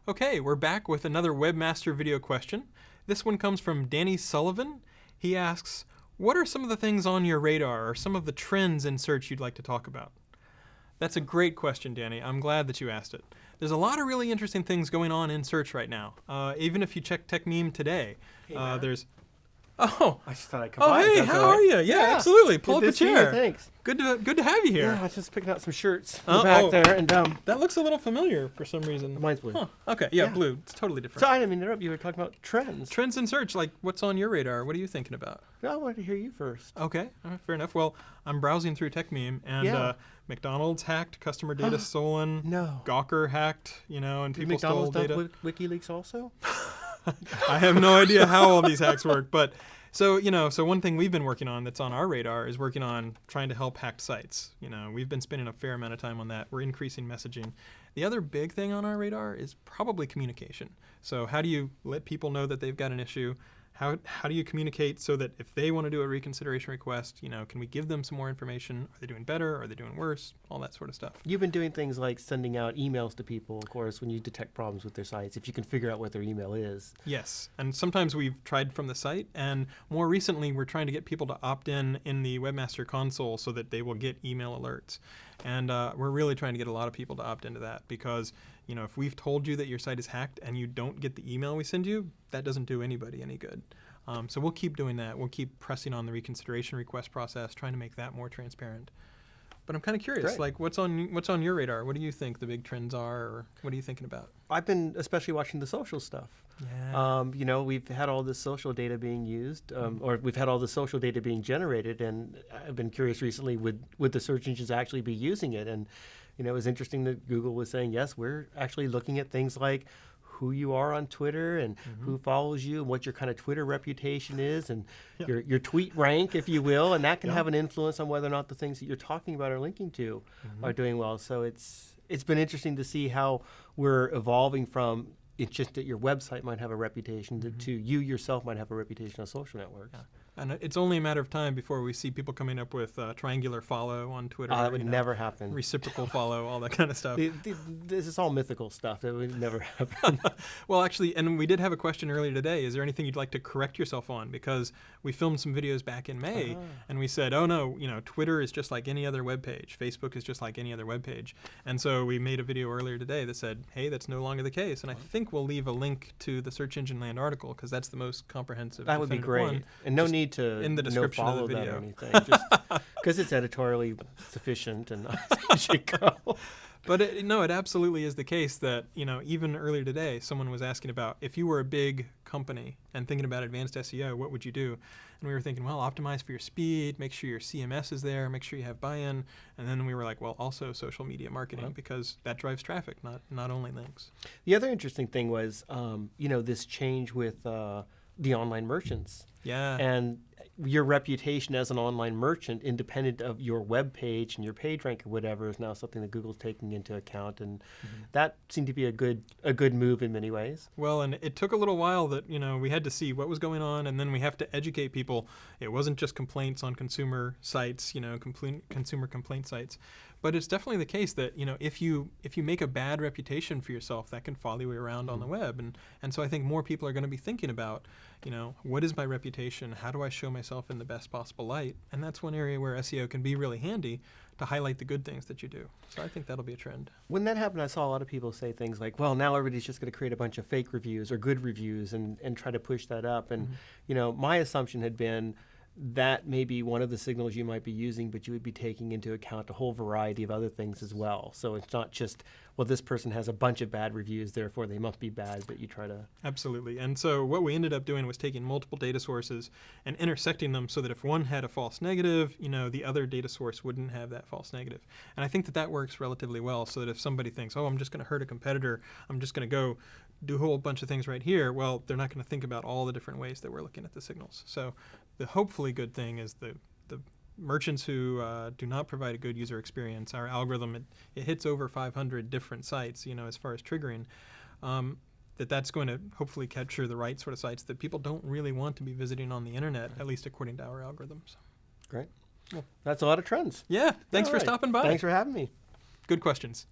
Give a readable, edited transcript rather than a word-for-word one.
Okay, we're back with another Webmaster video question. This one comes from Danny Sullivan. He asks, what are some of the things on your radar or some of the trends in search you'd like to talk about? That's a great question, Danny. I'm glad that you asked it. There's a lot of really interesting things going on in search right now. Even if you check TechMeme today, there's... Oh, I just thought I'd come by. hey, how are you? Yeah, absolutely. Pull up a chair. Thanks. Good to have you here. Yeah, I was just picking out some shirts in the back there, and that looks a little familiar for some reason. Mine's blue. Huh. Okay, yeah, blue. It's totally different. So I didn't mean to interrupt. You were talking about trends. Trends in search, like what's on your radar? What are you thinking about? No, I wanted to hear you first. Okay, fair enough. Well, I'm browsing through TechMeme, and McDonald's hacked customer data stolen. No. Gawker hacked, and people stole data. McDonald's done WikiLeaks also? I have no idea how all these hacks work, but so one thing we've been working on that's on our radar is working on trying to help hacked sites. We've been spending a fair amount of time on that. We're increasing messaging. The other big thing on our radar is probably communication. So how do you let people know that they've got an issue? How do you communicate so that if they want to do a reconsideration request, can we give them some more information? Are they doing better? Are they doing worse? All that sort of stuff. You've been doing things like sending out emails to people, of course, when you detect problems with their sites, if you can figure out what their email is. Yes, and sometimes we've tried from the site, and more recently we're trying to get people to opt in the Webmaster console so that they will get email alerts. And we're really trying to get a lot of people to opt into that because if we've told you that your site is hacked and you don't get the email we send you, that doesn't do anybody any good. So we'll keep doing that. We'll keep pressing on the reconsideration request process, trying to make that more transparent. But I'm kind of curious, like what's on your radar? What do you think the big trends are, or what are you thinking about? I've been especially watching the social stuff. Yeah. We've had all this social data being used, or we've had all the social data being generated, and I've been curious recently, would the search engines actually be using it? And it was interesting that Google was saying, yes, we're actually looking at things like who you are on Twitter and who follows you and what your kind of Twitter reputation is and your tweet rank, if you will, and that can have an influence on whether or not the things that you're talking about or linking to are doing well. So it's been interesting to see how we're evolving from it's just that your website might have a reputation to you yourself might have a reputation on social networks. Yeah. And it's only a matter of time before we see people coming up with triangular follow on Twitter. That would never happen. Reciprocal follow, all that kind of stuff. This is all mythical stuff. That would never happen. Well, actually, and we did have a question earlier today. Is there anything you'd like to correct yourself on? Because we filmed some videos back in May, and we said, oh, no, Twitter is just like any other web page. Facebook is just like any other web page. And so we made a video earlier today that said, hey, that's no longer the case. And I think we'll leave a link to the Search Engine Land article because that's the most comprehensive. That would be great. One. And no need to in the description of the video or anything, just because it's editorially sufficient and it should go. But it absolutely is the case that even earlier today someone was asking about if you were a big company and thinking about advanced SEO, what would you do? And we were thinking, well, optimize for your speed, make sure your CMS is there, make sure you have buy-in, and then we were like, well, also social media marketing because that drives traffic, not only links. The other interesting thing was this change with the online merchants. Yeah. And your reputation as an online merchant, independent of your web page and your page rank or whatever, is now something that Google's taking into account, and that seemed to be a good move in many ways. Well, and it took a little while that we had to see what was going on, and then we have to educate people. It wasn't just complaints on consumer sites, consumer complaint sites, but it's definitely the case that if you make a bad reputation for yourself, that can follow you around on the web, and so I think more people are going to be thinking about what is my reputation? How do I show myself in the best possible light? And that's one area where SEO can be really handy to highlight the good things that you do. So I think that'll be a trend. When that happened, I saw a lot of people say things like, well, now everybody's just going to create a bunch of fake reviews or good reviews and try to push that up. And, my assumption had been that may be one of the signals you might be using, but you would be taking into account a whole variety of other things as well. So it's not just, well, this person has a bunch of bad reviews, therefore they must be bad, but you try to... Absolutely. And so what we ended up doing was taking multiple data sources and intersecting them so that if one had a false negative, the other data source wouldn't have that false negative. And I think that works relatively well, so that if somebody thinks, oh, I'm just going to hurt a competitor, I'm just going to go do a whole bunch of things right here, well, they're not going to think about all the different ways that we're looking at the signals. So the hopefully good thing is the merchants who do not provide a good user experience, our algorithm, it hits over 500 different sites, as far as triggering, that's going to hopefully capture the right sort of sites that people don't really want to be visiting on the internet, at least according to our algorithms. Great. Well, that's a lot of trends. Yeah. Thanks for stopping by. Thanks for having me. Good questions.